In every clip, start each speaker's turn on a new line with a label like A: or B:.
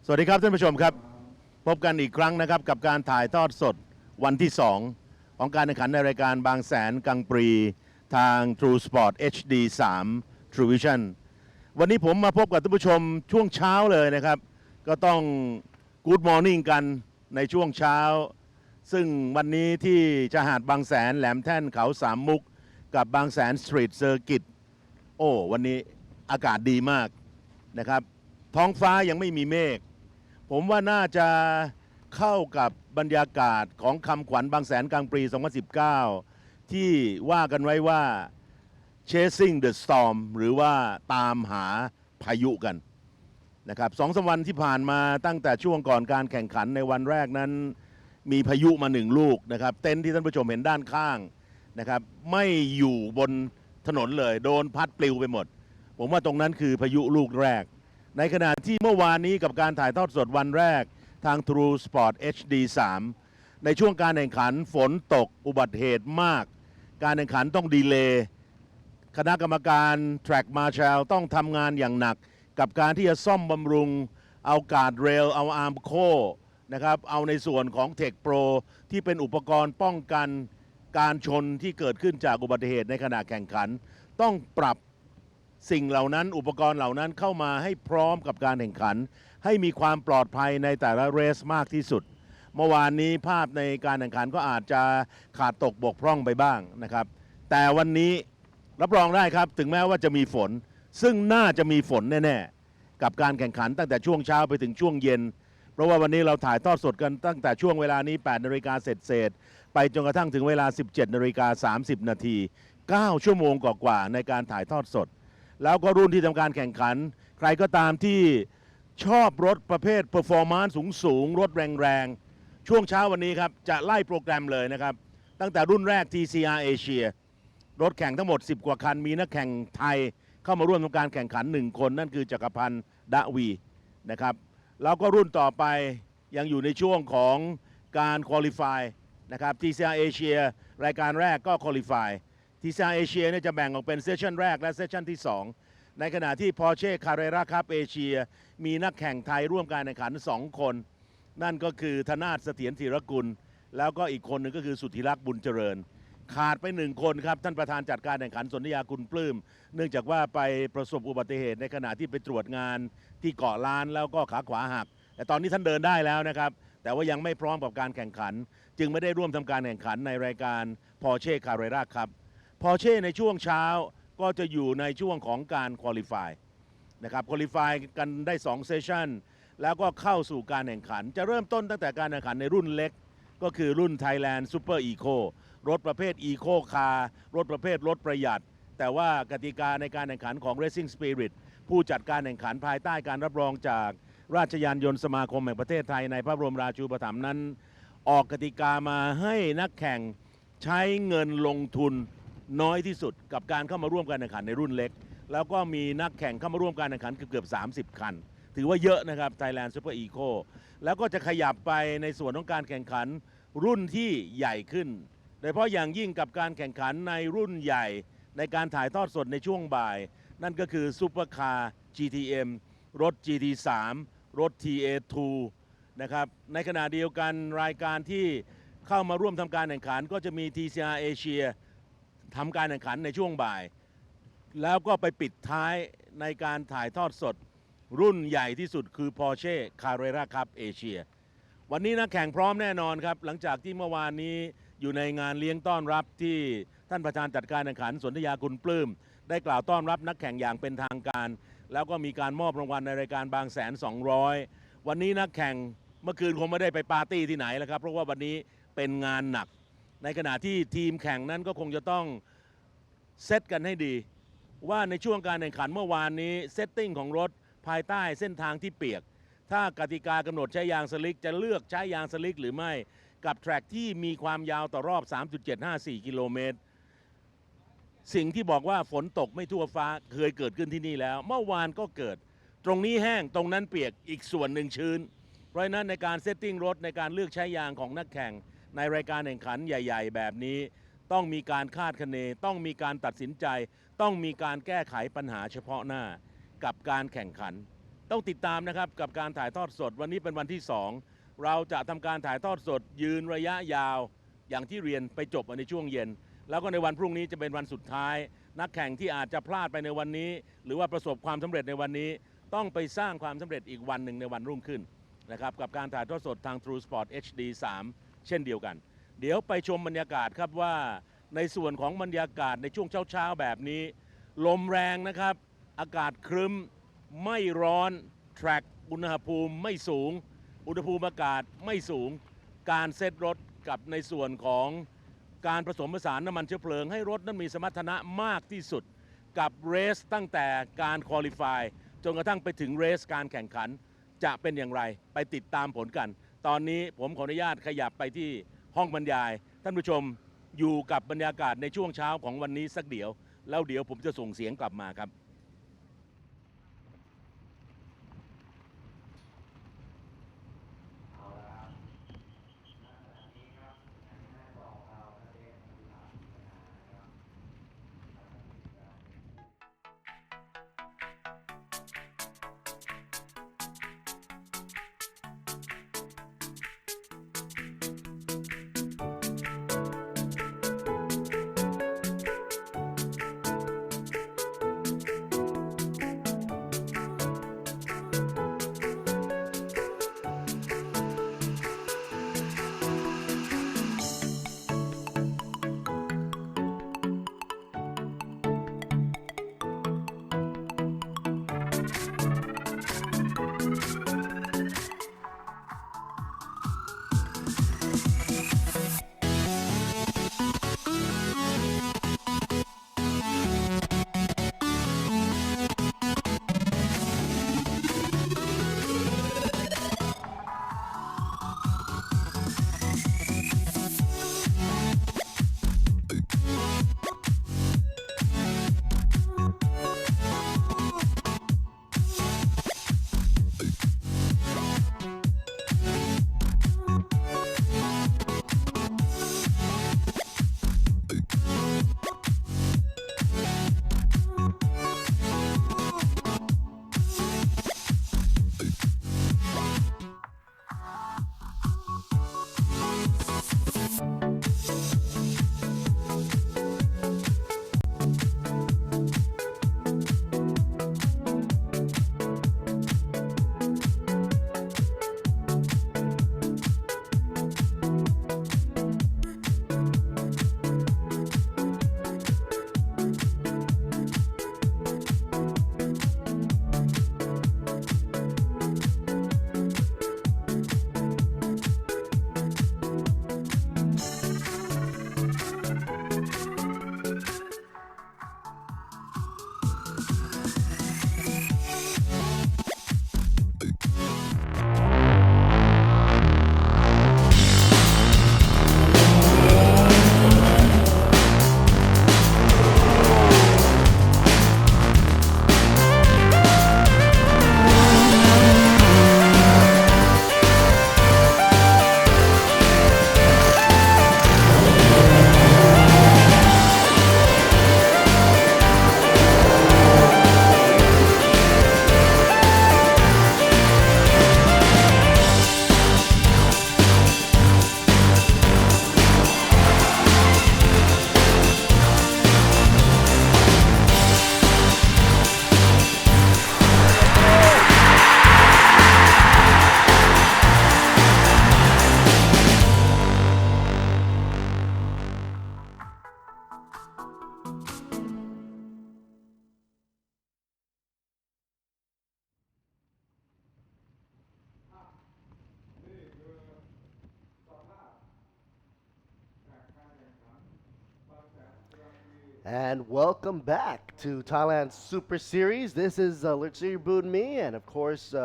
A: สวัสดีครับท่านผู้ชมครับพบกันอีกครั้งนะครับกับการถ่ายทอดสดวันที่2ของการแข่งขันในรายการบางแสนกังปรีทาง True Sport HD 3 True Vision วันนี้ผมมาพบกับท่านผู้ชมช่วงเช้าเลยนะครับก็ต้อง Good Morning กันในช่วงเช้าซึ่งวันนี้ที่ชายหาดบางแสนแหลมแท่นเขาสามมุกกับบางแสนสตรีทเซอร์กิตวันนี้อากาศดีมากนะครับท้องฟ้ายังไม่มีเมฆผมว่าน่าจะเข้ากับบรรยากาศของคำขวัญบางแสนกลางปี 2019 ที่ว่ากันไว้ว่า chasing the storm หรือว่าตามหาพายุกันนะครับ2-3 วันที่ผ่านมาตั้งแต่ช่วงก่อนการแข่งขันในวันแรกนั้นมีพายุมา1 ลูกนะครับเต็นท์ที่ท่านผู้ชมเห็นด้านข้างนะครับไม่อยู่บนถนนเลยโดนพัดปลิวไปหมดผมว่าตรงนั้นคือพายุลูกแรกในขณะที่เมื่อวานนี้กับการถ่ายทอดสดวันแรกทาง True Sport HD 3 ในช่วงการแข่งขันฝนตกอุบัติเหตุมากการแข่งขันต้องดีเลย์คณะกรรมการ Track Marshal ต้องทำงานอย่างหนักกับการที่จะซ่อมบำรุงเอาการ์ดเรลเอาอาร์มโคนะครับเอาในส่วนของ Tech Pro ที่เป็นอุปกรณ์ป้องกันการชนที่เกิดขึ้นจากอุบัติเหตุในขณะแข่งขันต้องปรับสิ่งเหล่านั้นอุปกรณ์เหล่านั้นเข้ามาให้พร้อมกับการแข่งขันให้มีความปลอดภัยในแต่ละเรสมากที่สุดเมื่อวานนี้ภาพในการแข่งขันก็อาจจะขาดตกบกพร่องไปบ้างนะครับแต่วันนี้รับรองได้ครับถึงแม้ว่าจะมีฝนซึ่งน่าจะมีฝนแน่ๆกับการแข่งขันตั้งแต่ช่วงเช้าไปถึงช่วงเย็นเพราะว่าวันนี้เราถ่ายทอดสดกันตั้งแต่ช่วงเวลานี้ 8 นาฬิกาเศษไปจนกระทั่งถึงเวลา 17 นาฬิกา 30 นาที9 ชั่วโมงกว่าๆในการถ่ายทอดสดแล้วก็รุ่นที่ทำการแข่งขันใครก็ตามที่ชอบรถประเภท performance สูงรถแรงๆช่วงเช้าวันนี้ครับจะไล่โปรแกรมเลยนะครับตั้งแต่รุ่นแรก TCR เอเชียรถแข่งทั้งหมด10 กว่าคันมีนักแข่งไทยเข้ามาร่วมทำการแข่งขัน1 คนนั่นคือจักรพันธ์ดะวีนะครับแล้วก็รุ่นต่อไปยังอยู่ในช่วงของการควอลิฟายนะครับ TCR เอเชียรายการแรกก็ควอลิฟายTCR เอเชียเนี่ยจะแบ่งออกเป็นเซสชั่นแรกและเซสชั่นที่2ในขณะที่ Porsche Carrera Cup เอเชียมีนักแข่งไทยร่วมการแข่งขัน2 คนนั่นก็คือธนาถเสถียรธีรกุลแล้วก็อีกคนหนึ่งก็คือสุทธิรักษ์บุญเจริญขาดไป1 คนครับท่านประธานจัดการแข่งขันสนธยาคุณปลื้มเนื่องจากว่าไปประสบอุบัติเหตุในขณะที่ไปตรวจงานที่เกาะล้านแล้วก็ขาขวาหักแต่ตอนนี้ท่านเดินได้แล้วนะครับแต่ว่ายังไม่พร้อมกับการแข่งขันจึงไม่ได้ร่วมทำการแข่งขันในรายการ Porsche Carrera Cupพอเช่ในช่วงเช้าก็จะอยู่ในช่วงของการควอลิฟายนะครับควอลิฟายกันได้2 เซสชั่นแล้วก็เข้าสู่การแข่งขันจะเริ่มต้นตั้งแต่การแข่งขันในรุ่นเล็กก็คือรุ่น Thailand Super Eco รถประเภท Eco Car รถประเภทรถประหยัดแต่ว่ากติกาในการแข่งขันของ Racing Spirit ผู้จัดการแข่งขันภายใต้การรับรองจากราชยานยนต์สมาคมแห่งประเทศไทยในพระบรมราชูปถัมภ์นั้นออกกติกามาให้นักแข่งใช้เงินลงทุนน้อยที่สุดกับการเข้ามาร่วมการแข่งขันในรุ่นเล็กแล้วก็มีนักแข่งเข้ามาร่วมการแข่งขันเกือบ30 คันถือว่าเยอะนะครับ Thailand Super Eco แล้วก็จะขยับไปในส่วนของการแข่งขันรุ่นที่ใหญ่ขึ้นโดยเฉพาะอย่างยิ่งกับการแข่งขันในรุ่นใหญ่ในการถ่ายทอดสดในช่วงบ่ายนั่นก็คือ Super Car GTM รถ GT3 รถ TA2 นะครับในขณะเดียวกันรายการที่เข้ามาร่วมทำการแข่งขันก็จะมี TCR เอเชียทำการแข่งขันในช่วงบ่ายแล้วก็ไปปิดท้ายในการถ่ายทอดสดรุ่นใหญ่ที่สุดคือ Porsche Carrera Cup เอเชียวันนี้นักแข่งพร้อมแน่นอนครับหลังจากที่เมื่อวานนี้อยู่ในงานเลี้ยงต้อนรับที่ท่านประธานจัดการแข่งขันสนธยาคุณปลื้มได้กล่าวต้อนรับนักแข่งอย่างเป็นทางการแล้วก็มีการมอบรางวัลในรายการบางแสน200วันนี้นักแข่งเมื่อคืนคงไม่ได้ไปปาร์ตี้ที่ไหนแล้วครับเพราะว่าวันนี้เป็นงานหนักในขณะที่ทีมแข่งนั้นก็คงจะต้องเซตกันให้ดีว่าในช่วงการแข่งขันเมื่อวานนี้เซตติ้งของรถภายใต้เส้นทางที่เปียกถ้ากติกากำหนดใช้ยางสลิกจะเลือกใช้ยางสลิกหรือไม่กับแทร็กที่มีความยาวต่อรอบ 3.754 กิโลเมตรสิ่งที่บอกว่าฝนตกไม่ทั่วฟ้าเคยเกิดขึ้นที่นี่แล้วเมื่อวานก็เกิดตรงนี้แห้งตรงนั้นเปียกอีกส่วนหนึ่งชื้นเพราะฉะนั้นในการเซตติ้งรถในการเลือกใช้ยางของนักแข่งในรายการแข่งขันใหญ่ๆแบบนี้ต้องมีการคาดคะเนต้องมีการตัดสินใจต้องมีการแก้ไขปัญหาเฉพาะหน้ากับการแข่งขัน ต้องติดตามนะครับกับการถ่ายทอดสดวันนี้เป็นวันที่2เราจะทำการถ่ายทอดสดยืนระยะยาวอย่างที่เรียนไปจบในช่วงเย็นแล้วก็ในวันพรุ่งนี้จะเป็นวันสุดท้ายนักแข่งที่อาจจะพลาดไปในวันนี้หรือว่าประสบความสำเร็จในวันนี้ต้องไปสร้างความสำเร็จอีกวันหนึ่งในวันรุ่งขึ้นนะครับกับการถ่ายทอดสดทาง True Sport HD 3 เช่นเดียวกันเดี๋ยวไปชมบรรยากาศครับว่าในส่วนของบรรยากาศในช่วงเช้าๆแบบนี้ลมแรงนะครับอากาศครึ้มไม่ร้อนแทร็กอุณหภูมิไม่สูงอุณหภูมิอากาศไม่สูงการเซตรถกับในส่วนของการผสมผสานน้ำมันเชื้อเพลิงให้รถนั้นมีสมรรถนะมากที่สุดกับเรสตั้งแต่การควอลิฟายจนกระทั่งไปถึงเรสการแข่งขันจะเป็นอย่างไรไปติดตามผลกันตอนนี้ผมขออนุญาตขยับไปที่ห้องบรรยายท่านผู้ชมอยู่กับบรรยากาศในช่วงเช้าของวันนี้สักเดี๋ยวแล้วเดี๋ยวผมจะส่งเสียงกลับมาครับ
B: And welcome back to Thailand's Super Series. This is Lutsi Me, and of course,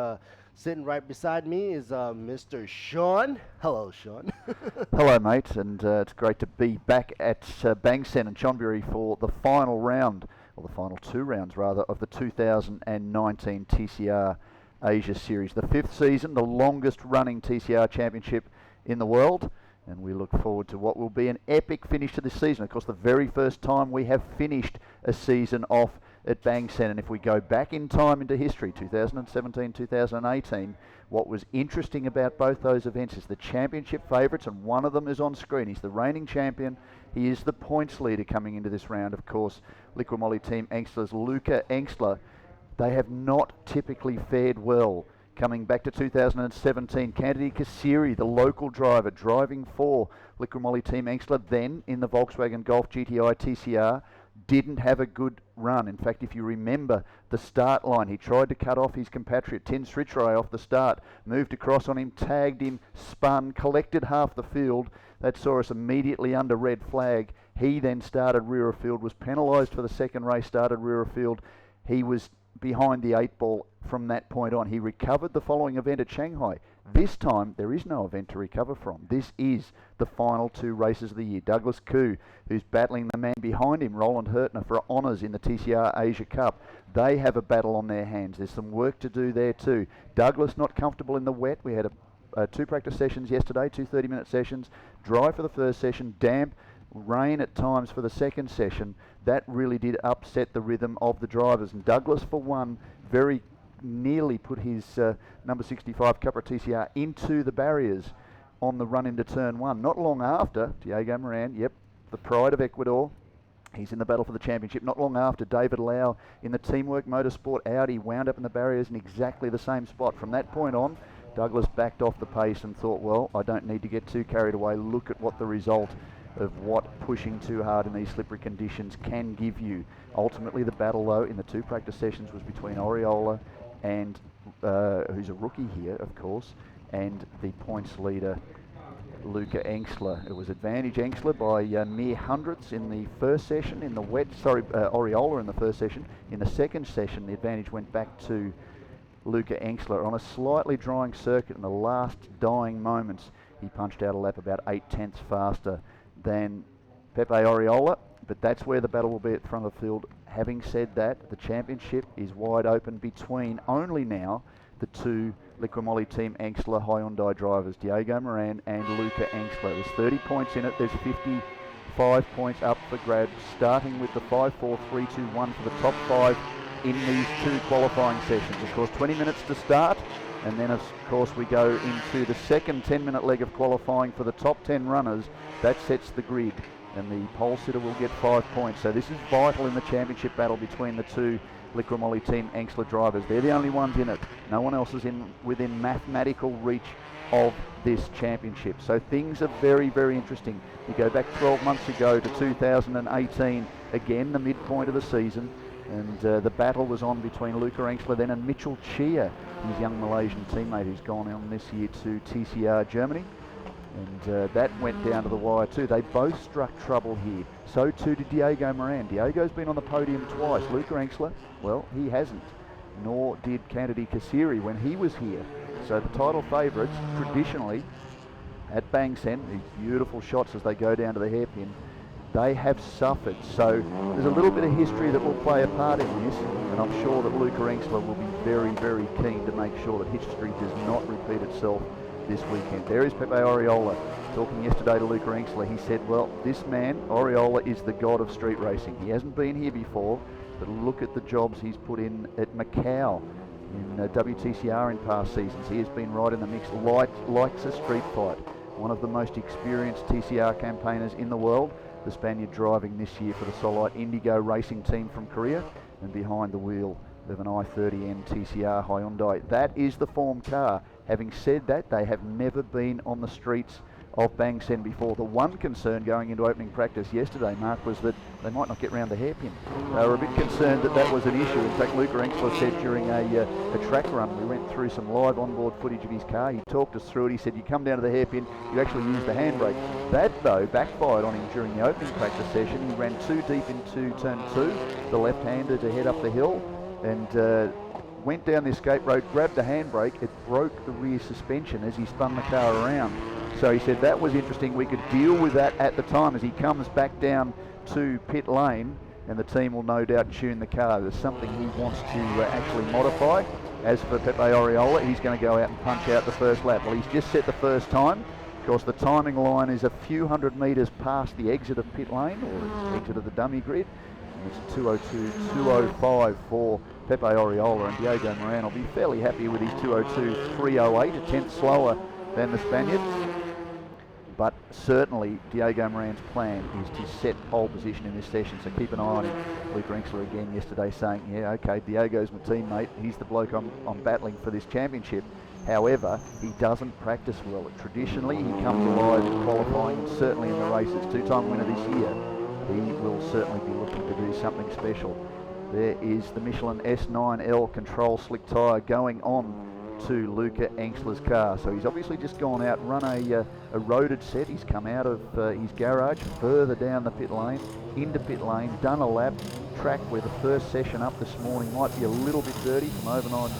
B: sitting right beside me is Mr. Sean. Hello, Sean.
C: Hello, mate, and it's great to be back at Bangsaen and Chonburi for the final round, or the final 2 rounds rather, of the 2019 TCR Asia Series. The 5th season, the longest running TCR championship in the world. And we look forward to what will be an epic finish to this season. Of course, the very first time we have finished a season off at Bangsaen. And if we go back in time into history, 2017, 2018, what was interesting about both those events is the championship favourites, and one of them is on screen. He's the reigning champion. He is the points leader coming into this round, of course. Liquimoli Team Engstler's Luca Engstler. They have not typically fared well. Coming back to 2017, Kennedy Kasiri, the local driver, driving for Liquimoli Team Engstler, then in the Volkswagen Golf GTI TCR, didn't have a good run. In fact, if you remember the start line, he tried to cut off his compatriot Tin Srichray off the start, moved across on him, tagged him, spun, collected half the field. That saw us immediately under red flag. He then started rear of field, was penalised for the second race, started rear of field. He was behind the 8-ball from that point on. He recovered the following event at Shanghai. This time, there is no event to recover from. This is the final 2 races of the year. Douglas Koo, who's battling the man behind him, Roland Hurtner, for honours in the TCR Asia Cup. They have a battle on their hands. There's some work to do there too. Douglas not comfortable in the wet. We had 2 practice sessions yesterday, 2 30-minute sessions. Dry for the first session, damp, rain at times for the second session. That really did upset the rhythm of the drivers. And Douglas, for one, very nearly put his number 65 Cupra TCR into the barriers on the run into turn 1. Not long after, Diego Moran, yep, the pride of Ecuador, he's in the battle for the championship. Not long after, David Lau in the Teamwork Motorsport Audi wound up in the barriers in exactly the same spot. From that point on, Douglas backed off the pace and thought, well, I don't need to get too carried away. Look at what the result of what pushing too hard in these slippery conditions can give you. Ultimately, the battle, though, in the 2 practice sessions was between Oriola and, who's a rookie here, of course, and the points leader, Luca Engstler. It was advantage Engstler by mere hundredths in the first session, in the wet, Oriola in the first session. In the second session, the advantage went back to Luca Engstler. On a slightly drying circuit in the last dying moments, he punched out a lap about 8/10 faster than Pepe Oriola, but that's where the battle will be at the front of the field. Having said that, the championship is wide open between only now the 2 Liquimoli Team Engstler Hyundai drivers, Diego Moran and Luca Engstler. There's 30 points in it. There's 55 points up for grabs, starting with the 5-4-3-2-1 for the top 5 in these 2 qualifying sessions. Of course, 20 minutes to start, and then of course we go into the second 10-minute leg of qualifying for the top 10 runners. That sets the grid, and the pole sitter will get 5 points. So this is vital in the championship battle between the 2 Liquimoli Team Engstler drivers. They're the only ones in it. No one else is within mathematical reach of this championship. So things are very, very interesting. You go back 12 months ago to 2018, again the midpoint of the season, and the battle was on between Luca Engstler then and Mitchell Chia, his young Malaysian teammate who's gone on this year to TCR Germany. And that went down to the wire too. They both struck trouble here. So too did Diego Moran. Diego's been on the podium twice. Luca Engstler, well, he hasn't. Nor did Kennedy Kasiri when he was here. So the title favourites, traditionally, at Bangsaen, these beautiful shots as they go down to the hairpin, they have suffered. So there's a little bit of history that will play a part in this, and I'm sure that Luca Engstler will be very, very keen to make sure that history does not repeat itself this weekend. There is Pepe Oriola talking yesterday to Luca Engstler. He said, well, this man, Oriola, is the god of street racing. He hasn't been here before, but look at the jobs he's put in at Macau in WTCR in past seasons. He has been right in the mix, likes a street fight. One of the most experienced TCR campaigners in the world. The Spaniard driving this year for the Solite Indigo racing team from Korea, and behind the wheel of an i30N TCR Hyundai. That is the form car. Having said that, they have never been on the streets of Bangsaen before. The one concern going into opening practice yesterday, Mark, was that they might not get round the hairpin. They were a bit concerned that that was an issue. In fact, Luca Engstler said during a track run, we went through some live onboard footage of his car. He talked us through it. He said, you come down to the hairpin, you actually use the handbrake. That, though, backfired on him during the opening practice session. He ran too deep into turn 2, the left-hander to head up the hill, and went down the escape road, grabbed the handbrake. It broke the rear suspension as he spun the car around. So he said that was interesting. We could deal with that at the time as he comes back down to pit lane, and the team will no doubt tune the car. There's something he wants to actually modify. As for Pepe Oriola, he's going to go out and punch out the first lap. Well, he's just set the first time. Of course, the timing line is a few hundred metres past the exit of pit lane, or the exit of the dummy grid. And it's 2:02, 2:05 for Pepe Oriola, and Diego Moran will be fairly happy with his 2:02, 3:08, a tenth slower than the Spaniard. But certainly Diego Moran's plan is to set pole position in this session, so keep an eye on him. Luke Rensler again yesterday saying, yeah, okay, Diego's my teammate, he's the bloke I'm battling for this championship. However, he doesn't practice well. Traditionally, he comes alive in qualifying, and certainly in the races. Two-time winner this year. He will certainly be looking to do something special. There is the Michelin S9L Control Slick tyre going on to Luca Engstler's car. So he's obviously just gone out and run a roaded set. He's come out of his garage, further down the pit lane, into pit lane, done a lap, track where the first session up this morning might be a little bit dirty from overnight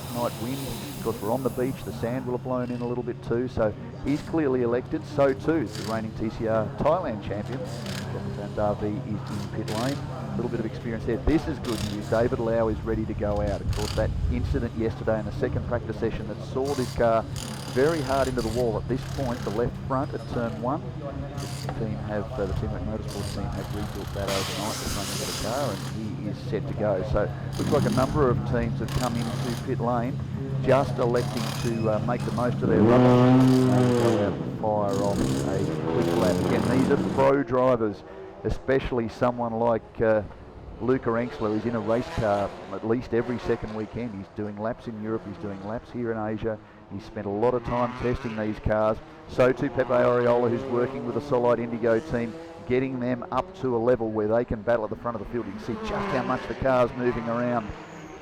C: wind. Of course, we're on the beach, the sand will have blown in a little bit too, so he's clearly elected. So too is the reigning TCR Thailand champion. Van Darby is in pit lane. A little bit of experience there. This is good news. David Lau is ready to go out. Of course, that incident yesterday in the second practice session that saw this car very hard into the wall at this point, the left front at turn 1. The Teamwork Motorsports team have rebuilt that overnight, the front of the car, and he is set to go. So looks like a number of teams have come into pit lane, just electing to make the most of their rubber and go out and fire off a quick lap. Again, these are pro drivers, especially someone like Luca Engstler, who's in a race car at least every second weekend. He's doing laps in Europe, he's doing laps here in Asia. He's spent a lot of time testing these cars. So too Pepe Oriola, who's working with the Solide Indigo team, getting them up to a level where they can battle at the front of the field. You can see just how much the car's moving around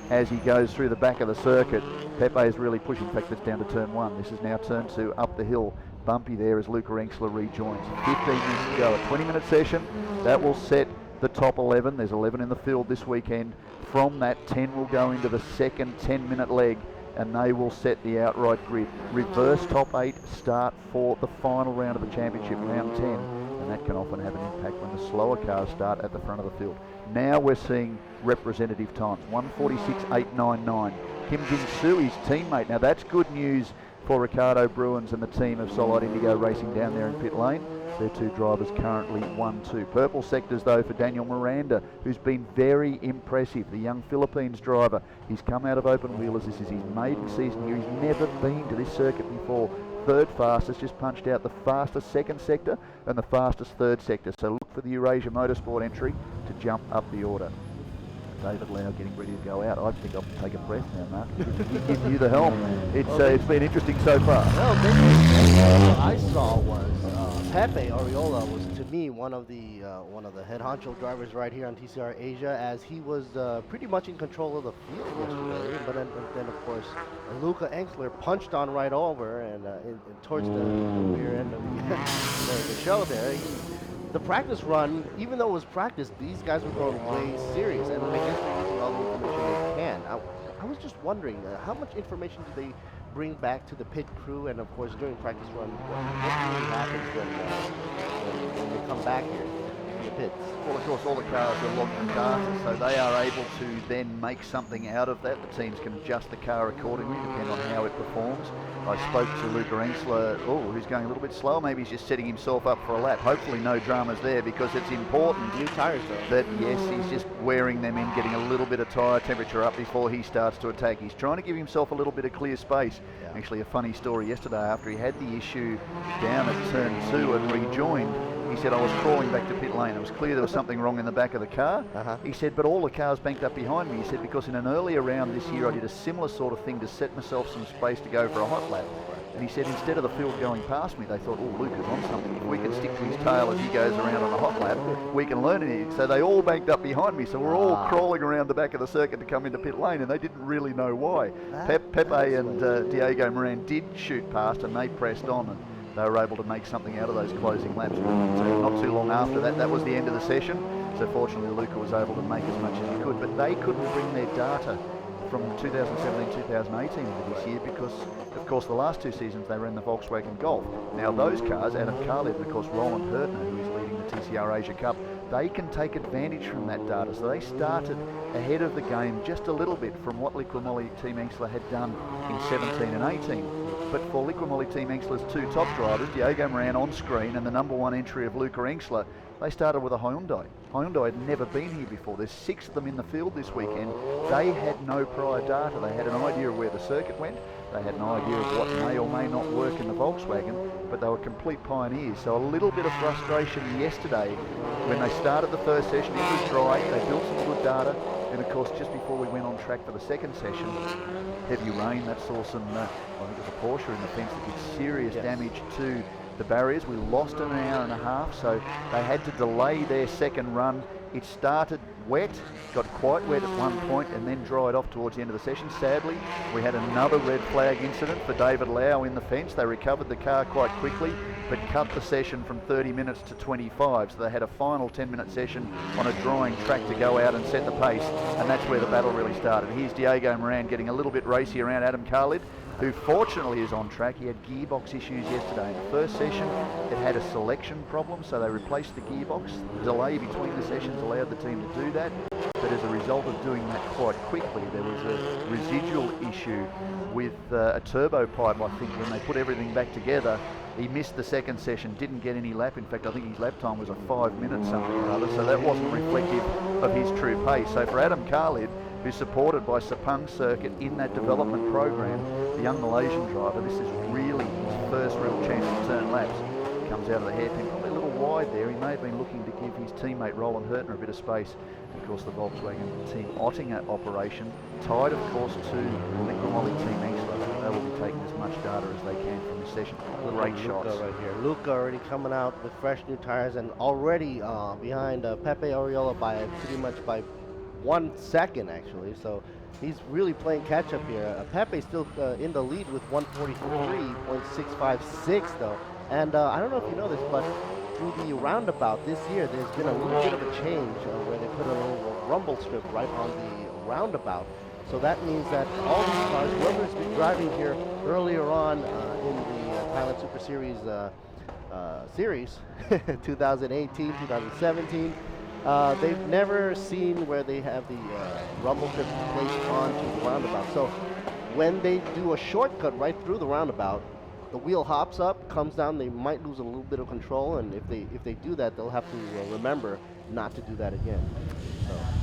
C: as he goes through the back of the circuit. Pepe is really pushing. In fact, that's down to turn 1. This is now turn 2 up the hill. Bumpy there as Luca Engstler rejoins. 15 minutes to go. A 20-minute session. That will set the top 11. There's 11 in the field this weekend. From that, 10 will go into the second 10-minute leg, and they will set the outright grid. Reverse top 8 start for the final round of the championship, round 10, and that can often have an impact when the slower cars start at the front of the field. Now we're seeing representative times, 1:46.899. Kim Jin-soo, his teammate. Now that's good news for Ricardo Bruins and the team of Solid Indigo racing down there in pit lane. Their two drivers currently 1-2. Purple sectors though for Daniel Miranda, who's been very impressive, the young Philippines driver. He's come out of open wheelers. This is his maiden season here. He's never been to this circuit before. Third fastest, just punched out the fastest second sector and the fastest third sector. So look for the Eurasia Motorsport entry to jump up the order. David Lau getting ready to go out. I think I'll take a breath now, Mark. Give you the helm. It's been interesting so far.
B: Well, what I saw was Pepe Oriola was, to me, one of the head honcho drivers right here on TCR Asia, as he was pretty much in control of the field yesterday. But then of course, Luca Engstler punched on right over and towards the rear end of the show there. The practice run, even though it was practice, these guys were going way serious, and I guess they're using all the information they can. I was just wondering, how much information do they bring back to the pit crew, and of course during practice run, what really happens when they come back here to the pits?
C: Well, of course, all the cars are logged in data, so they are able to then make something out of that. The teams can adjust the car accordingly, depending on how it performs. I spoke to Luca Engstler, who's going a little bit slow. Maybe he's just setting himself up for a lap. Hopefully no dramas there, because it's important.
B: New tires though.
C: That, yes, he's just wearing them in, getting a little bit of tyre temperature up before he starts to attack. He's trying to give himself a little bit of clear space. Yeah. Actually, a funny story yesterday, after he had the issue down at turn 2 and rejoined, he said, I was crawling back to pit lane. It was clear there was something wrong in the back of the car. He said, but all the cars banked up behind me. He said, because in an earlier round this year, I did a similar sort of thing to set myself some space to go for a hot lap. And he said, instead of the field going past me, they thought, oh, Luke is on something. If we can stick to his tail as he goes around on a hot lap, we can learn it. So they all banked up behind me. So we're all crawling around the back of the circuit to come into pit lane, and they didn't really know why. Pepe and Diego Moran did shoot past, and they pressed on, and they were able to make something out of those closing laps. Not too long after that, that was the end of the session. So fortunately, Luca was able to make as much as he could. But they couldn't bring their data from 2017-2018 into this year because, of course, the last 2 seasons they ran the Volkswagen Golf. Now those cars, Adam Khaled and of course Roland Hurtner, who is leading the TCR Asia Cup, they can take advantage from that data. So they started ahead of the game just a little bit from what Liqui Moly Team Engstler had done in 17 and 18. but for Liquimoli Team Engsla's two top drivers, Diego Moran on screen and the number one entry of Luca Engler, they started with a Hyundai. Hyundai had never been here before. There's 6 of them in the field this weekend. They had no prior data. They had an idea of where the circuit went. They had an idea of what may or may not work in the Volkswagen, but they were complete pioneers. So a little bit of frustration yesterday when they started the first session. It was dry. They built some good data. And of course, just before we went on track for the second session, heavy rain, that saw some, I think it was a Porsche in the fence that did serious damage to the barriers. We lost an hour and a half, so they had to delay their second run. It started wet, got quite wet at one point and then dried off towards the end of the session. Sadly, we had another red flag incident for David Lau in the fence. They recovered the car quite quickly, but cut the session from 30 minutes to 25. So they had a final 10-minute session on a drying track to go out and set the pace, and that's where the battle really started. Here's Diego Moran getting a little bit racy around Adam Khalid, who fortunately is on track. He had gearbox issues yesterday in the first session. It had a selection problem, so they replaced the gearbox. The delay between the sessions allowed the team to do that, but as a result of doing that quite quickly, there was a residual issue with a turbo pipe, I think, when they put everything back together. He missed the second session, didn't get any lap. In fact, I think his lap time was a 5 minute something or other, so that wasn't reflective of his true pace. So for Adam Khalid, who's supported by Sepang Circuit in that development program, the young Malaysian driver, this is really his first real chance to turn laps. Comes out of the hairpin, probably a little wide there. He may have been looking to give his teammate Roland Hurtner a bit of space. Of course, the Volkswagen Team Ottinger operation, tied of course to Liquimoli Team Engslander. They will be taking as much data as they can from this session. Great shots.
B: Luca right here. Luca already coming out with fresh new tires and already behind Pepe Oriola by pretty much by 1 second actually. So he's really playing catch up here. Pepe's still in the lead with 143.656 though. And I don't know if you know this, but through the roundabout this year, there's been a little bit of a change where they put a little rumble strip right on the roundabout. So that means that all these cars, whoever's been driving here earlier on in the Thailand Super Series series, 2018, 2017, they've never seen where they have the rumble strip placed onto the roundabout. So when they do a shortcut right through the roundabout, the wheel hops up, comes down, they might lose a little bit of control, and if they do that, they'll have to remember not to do that again.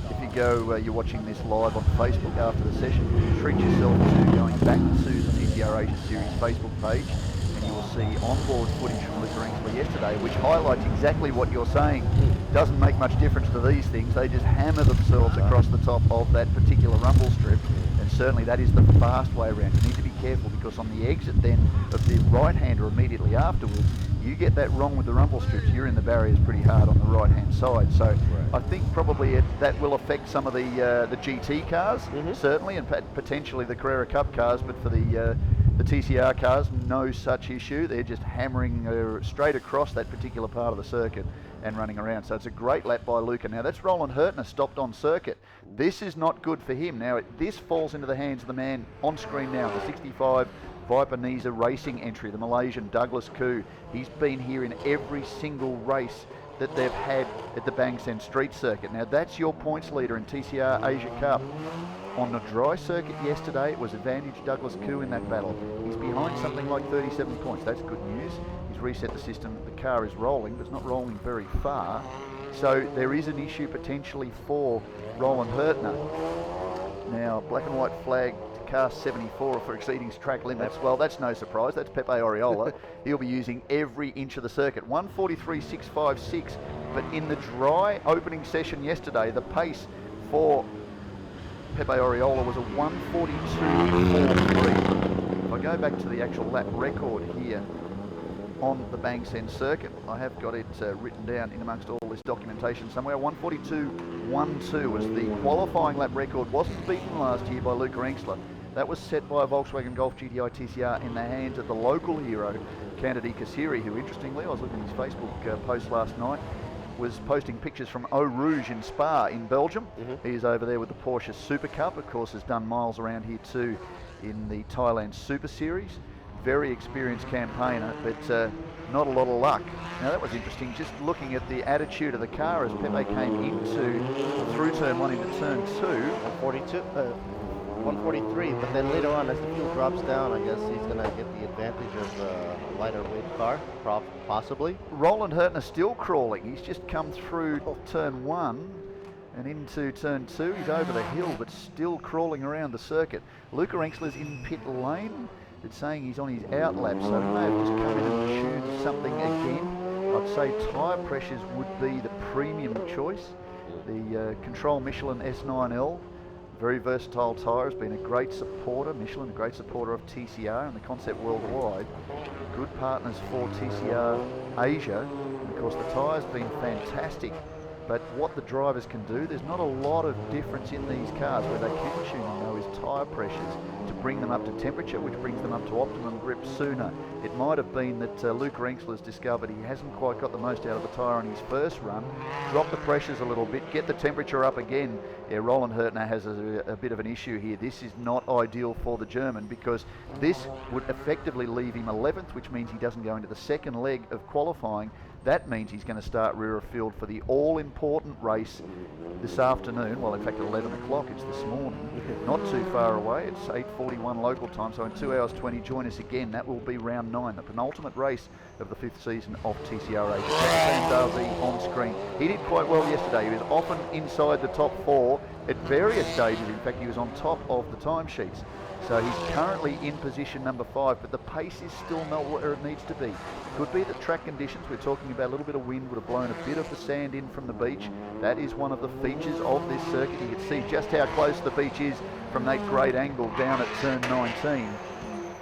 C: If you go, you're watching this live on Facebook after the session, treat yourself to going back to the TCR Asia Series Facebook page, and you will see onboard footage from Luca Engler yesterday, which highlights exactly what you're saying. Doesn't make much difference to these things. They just hammer themselves across the top of that particular rumble strip, and certainly that is the fast way around. You need to be careful because on the exit then of the right-hander immediately afterwards, you get that wrong with the rumble strips, you're in the barriers pretty hard on the right-hand side. So I think probably that will affect some of the GT cars, certainly, and potentially the Carrera Cup cars, but for the TCR cars, no such issue. They're just hammering straight across that particular part of the circuit and running around. So it's a great lap by Luca. Now that's Roland Hurtner stopped on circuit. This is not good for him. Now this falls into the hands of the man on screen now, the 65 Viper Nisa Racing entry, the Malaysian Douglas Koo. He's been here in every single race that they've had at the Bangsaen Street Circuit. Now that's your points leader in TCR Asia Cup. On the dry circuit yesterday, it was advantage Douglas Koo in that battle. He's behind something like 37 points. That's good news. He's reset the system. The car is rolling, but it's not rolling very far. So there is an issue potentially for Roland Hurtner. Now, black and white flag car 74 for exceeding track limits. Well, that's no surprise. That's Pepe Oriola. He'll be using every inch of the circuit. 143.656, but in the dry opening session yesterday, the pace for Pepe Oriola was a 142.43. If I go back to the actual lap record here on the Bangsaen circuit, I have got it written down in amongst all this documentation somewhere. 142.12 was the qualifying lap record. Wasn't beaten last year by Luca Engler. That was set by a Volkswagen Golf GTI TCR in the hands of the local hero, Kennedy Kasiri, who interestingly, I was looking at his Facebook post last night, was posting pictures from Eau Rouge in Spa in Belgium. He's over there with the Porsche Super Cup, of course has done miles around here too in the Thailand Super Series. Very experienced campaigner, but not a lot of luck. Now that was interesting, just looking at the attitude of the car as Pepe came through turn 1 into turn 2.
B: 42. 143, but then later on, as the fuel drops down, I guess he's going to get the advantage of a lighter weight car, possibly.
C: Roland Hurtner still crawling. He's just come through turn 1 and into turn 2. He's over the hill, but still crawling around the circuit. Luca Enxler's in pit lane. It's saying he's on his outlap, so he may have just come in and tuned something again. I'd say tyre pressures would be the premium choice. The Control Michelin S9L, very versatile tyre, has been a great supporter. Michelin, a great supporter of TCR and the concept worldwide. Good partners for TCR Asia. And of course, the tyre's been fantastic. But what the drivers can do, there's not a lot of difference in these cars. Where they can tune in though is tyre pressures to bring them up to temperature, which brings them up to optimum grip sooner. It might have been that Luca Enxler's discovered he hasn't quite got the most out of the tyre on his first run. Drop the pressures a little bit, get the temperature up again. Yeah, Roland Hurtner has a bit of an issue here. This is not ideal for the German because this would effectively leave him 11th, which means he doesn't go into the second leg of qualifying. That means he's going to start rear of field for the all-important race this afternoon. Well, in fact, at 11 o'clock, it's this morning. Not too far away. It's 8:41 local time, so in 2 hours 20, join us again. That will be round 9, the penultimate race of the 5th season of TCR Asia. Sam Darby on screen. He did quite well yesterday. He was often inside the top 4 at various stages. In fact, he was on top of the timesheets. So he's currently in position number 5, but the pace is still not where it needs to be. Could be that track conditions, we're talking about a little bit of wind, would have blown a bit of the sand in from the beach. That is one of the features of this circuit. You can see just how close the beach is from that great angle down at turn 19.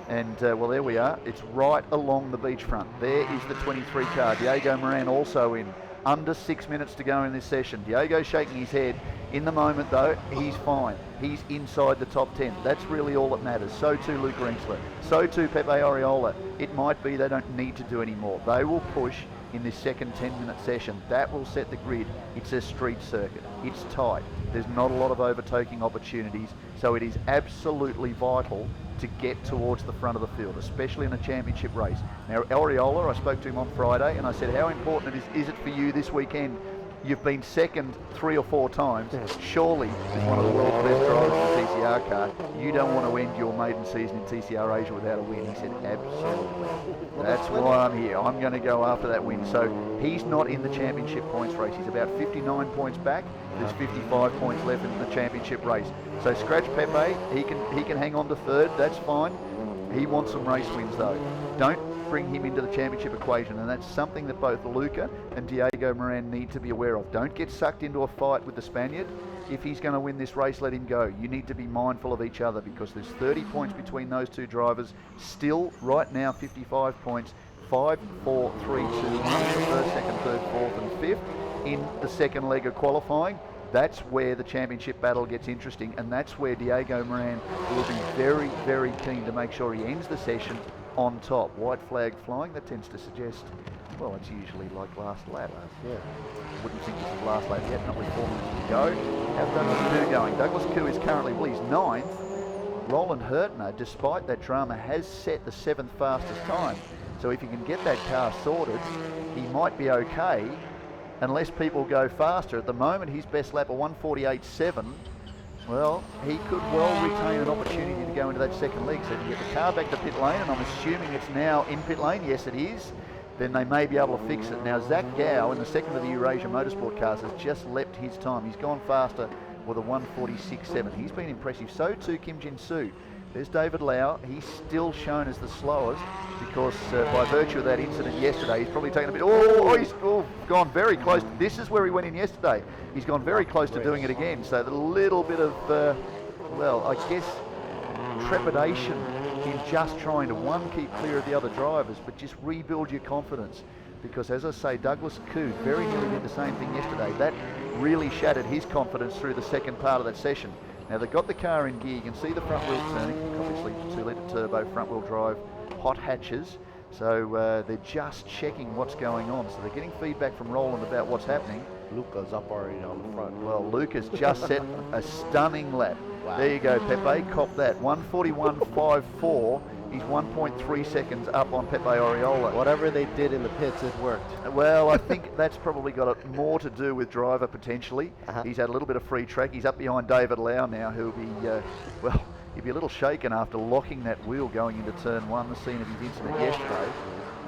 C: And well, there we are. It's right along the beachfront. There is the 23 car. Diego Moran also in. Under 6 minutes to go in this session. Diego's shaking his head. In the moment though, he's fine. He's inside the top 10. That's really all that matters. So too Luca Enxler. So too Pepe Oriola. It might be they don't need to do any more. They will push in this second 10-minute session. That will set the grid. It's a street circuit. It's tight. There's not a lot of overtaking opportunities. So it is absolutely vital to get towards the front of the field, especially in a championship race. Now, Oriola, I spoke to him on Friday and I said, how important is it for you this weekend? You've been second 3 or 4 times. Surely, as one of the world's best drivers in the TCR car, you don't want to end your maiden season in TCR Asia without a win. He said, absolutely. That's why I'm here. I'm going to go after that win. So he's not in the championship points race. He's about 59 points back. There's 55 points left in the championship race. So scratch Pepe. He can hang on to 3rd. That's fine. He wants some race wins though. Don't bring him into the championship equation, and that's something that both Luca and Diego Moran need to be aware of. Don't get sucked into a fight with the Spaniard. If he's going to win this race, let him go. You need to be mindful of each other because there's 30 points between those two drivers. Still, right now, 55 points. 5, 4, 3, 2, 1 for first, second, third, fourth and fifth in the second leg of qualifying. That's where the championship battle gets interesting, and that's where Diego Moran will be very, very keen to make sure he ends the session on top. White flag flying, that tends to suggest, well, it's usually like last lap.
B: Yeah.
C: Wouldn't think this is last lap yet, not with 4 minutes to go. How's Douglas Koo going? Douglas Koo is currently, well, he's 9th. Roland Hurtner, despite that drama, has set the 7th fastest time. So if he can get that car sorted, he might be okay, unless people go faster. At the moment, his best lap of 1:48.7. Well, he could well retain an opportunity to go into that second leg. So if you get the car back to pit lane, and I'm assuming it's now in pit lane, yes it is, then they may be able to fix it. Now, Zach Gow in the second of the Eurasia Motorsport cars has just leapt his time. He's gone faster with a 1:46.7. He's been impressive. So too Kim Jin-soo. There's David Lau. He's still shown as the slowest because by virtue of that incident yesterday, he's probably taken a bit. He's gone very close. This is where he went in yesterday. He's gone very close to doing it again. So the little bit of, well, I guess trepidation in just trying to, one, keep clear of the other drivers, but just rebuild your confidence. Because as I say, Douglas Koo very nearly did the same thing yesterday. That really shattered his confidence through the second part of that session. Now they've got the car in gear. You can see the front wheel turning, obviously 2-litre turbo, front wheel drive, hot hatches. So they're just checking what's going on. So they're getting feedback from Roland about what's happening.
B: Luca's up already on the front.
C: Well, Luca's just set a stunning lap.
B: Wow.
C: There you go, Pepe, cop that. 1:41.54. He's 1.3 seconds up on Pepe Oriola.
B: Whatever they did in the pits, it worked.
C: Well, I think that's probably got more to do with driver potentially.
B: Uh-huh.
C: He's had a little bit of free track. He's up behind David Lau now, who'll be, well, he'd be a little shaken after locking that wheel going into turn 1, the scene of his incident yesterday.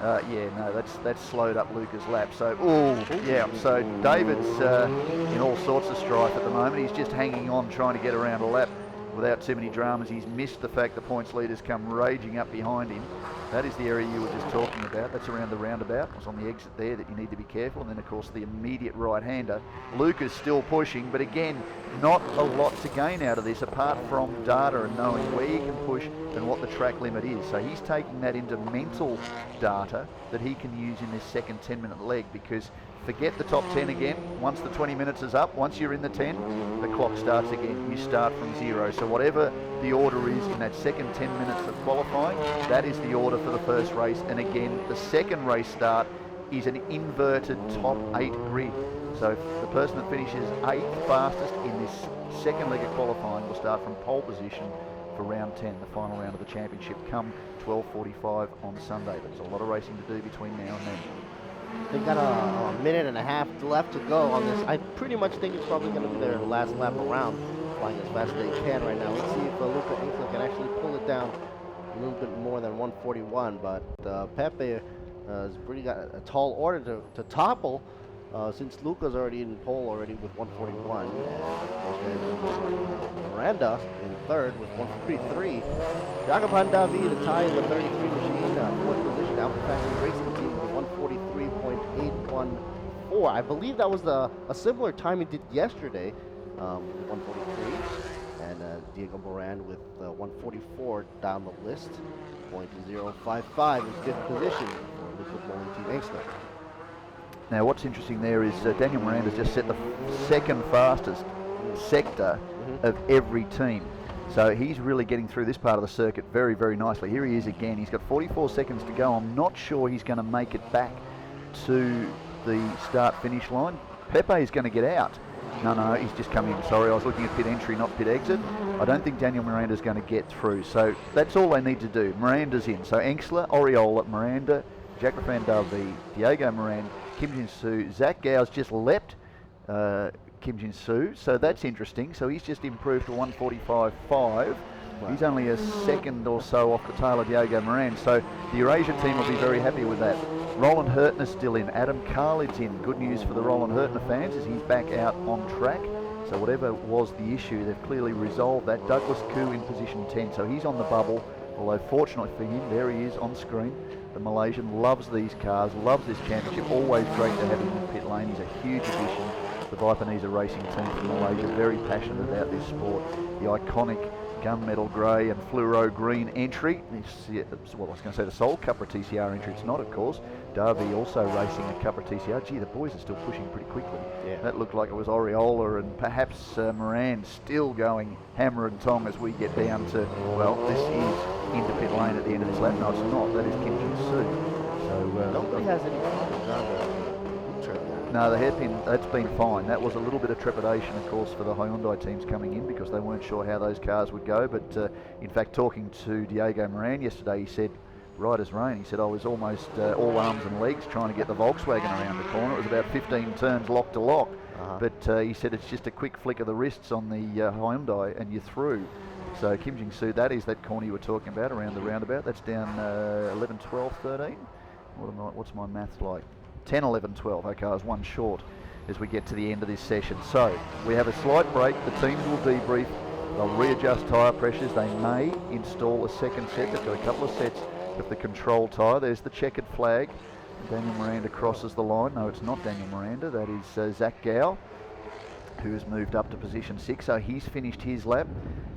C: Yeah, no, that's slowed up Luca's lap. So, so David's in all sorts of strife at the moment. He's just hanging on, trying to get around a lap without too many dramas. He's missed the fact the points leaders come raging up behind him. That is the area you were just talking about. That's around the roundabout. It's on the exit there that you need to be careful. And then, of course, the immediate right-hander. Luca's still pushing, but again, not a lot to gain out of this apart from data and knowing where you can push and what the track limit is. So he's taking that into mental data that he can use in this second 10-minute leg, because forget the top 10 again. Once the 20 minutes is up, once you're in the 10, the clock starts again. You start from 0. So whatever the order is in that second 10 minutes of qualifying, that is the order for the first race. And again, the second race start is an inverted top 8 grid. So the person that finishes 8th fastest in this second leg of qualifying will start from pole position for round 10, the final round of the championship, come 12:45 on Sunday. There's a lot of racing to do between now and then.
B: They got a minute and a half left to go on this. I pretty much think it's probably going to be their last lap around, flying as fast as they can right now. Let's see if Luca Inkler can actually pull it down a little bit more than 141. But Pepe has pretty got a tall order to topple, since Luca's already in pole already with 141. And Miranda in third with 143. Jagaban Davi, the tie in the 33 machine, fourth position. Alpha Factory Racing Team with 143.814. I believe that was a similar time he did yesterday, 143. And Diego Moran with 144 down the list, .055 in fifth position for Liquid Bowling Team Angstler.
C: Now what's interesting there is Daniel Miranda's just set the second fastest sector of every team. So he's really getting through this part of the circuit very, very nicely. Here he is again. He's got 44 seconds to go. I'm not sure he's going to make it back to the start-finish line. Pepe is going to get out. No, he's just come in. Sorry, I was looking at pit entry, not pit exit. I don't think Daniel Miranda's going to get through. So that's all they need to do. Miranda's in. So Angstler, Oriola, Miranda, Jack Van Darby, Diego Moran, Kim Jin-soo. Zach Gow's just leapt Kim Jin-soo, so that's interesting. So he's just improved to 145.5. Wow. He's only a second or so off the tail of Diego Moran, so the Eurasia team will be very happy with that. Roland Hurtner's still in. Adam Carlid's in. Good news for the Roland Hurtner fans is he's back out on track. So whatever was the issue, they've clearly resolved that. Douglas Koo in position 10, so he's on the bubble. Although fortunately for him, there he is on screen. The Malaysian loves these cars, loves this championship. Always great to have him in pit lane. He's a huge addition. The Vipanese racing team from Malaysia, very passionate about this sport. The iconic gunmetal grey and fluoro green entry. Well, I was going to say the sole Cupra TCR entry. It's not, of course. Darby also racing a Cupra TCR. Gee, the boys are still pushing pretty quickly. Yeah. That looked like it was Oriola and perhaps Moran still going hammer and tong as we get down to, well, this is into pit lane at the end of this lap. No, it's not. That is Kim Jin-soo. So
B: nobody has any problems on the
C: no, the hairpin, that's been fine. That was a little bit of trepidation, of course, for the Hyundai teams coming in because they weren't sure how those cars would go. But in fact, talking to Diego Moran yesterday, he said, right as rain, he said, I was almost all arms and legs trying to get the Volkswagen around the corner. It was about 15 turns lock to lock. But he said it's just a quick flick of the wrists on the Hyundai and you're through. So Kim Jin-soo, that is that corner you were talking about around the roundabout. That's down 11, 12, 13. What's my maths like? 10, 11, 12. Okay, I was one short as we get to the end of this session. So we have a slight break. The teams will debrief. They'll readjust tyre pressures. They may install a second set. They've got a couple of sets of the control tyre. There's the checkered flag. Daniel Miranda crosses the line. No, it's not Daniel Miranda. That is Zach Gow, who has moved up to position 6. So he's finished his lap.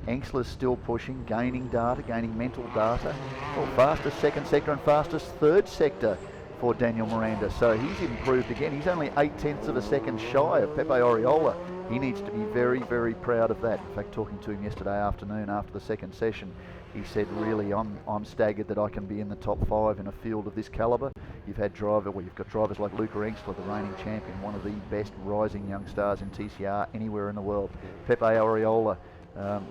C: Angstler's still pushing, gaining data, gaining mental data. Well, fastest second sector and fastest third sector for Daniel Miranda. So he's improved again. He's only 0.8 of a second shy of Pepe Oriola. He needs to be very, very proud of that. In fact, talking to him yesterday afternoon after the second session, he said, really, I'm staggered that I can be in the top 5 in a field of this calibre. You've got drivers like Luca Angstler, the reigning champion, one of the best rising young stars in TCR anywhere in the world. Pepe Oriola,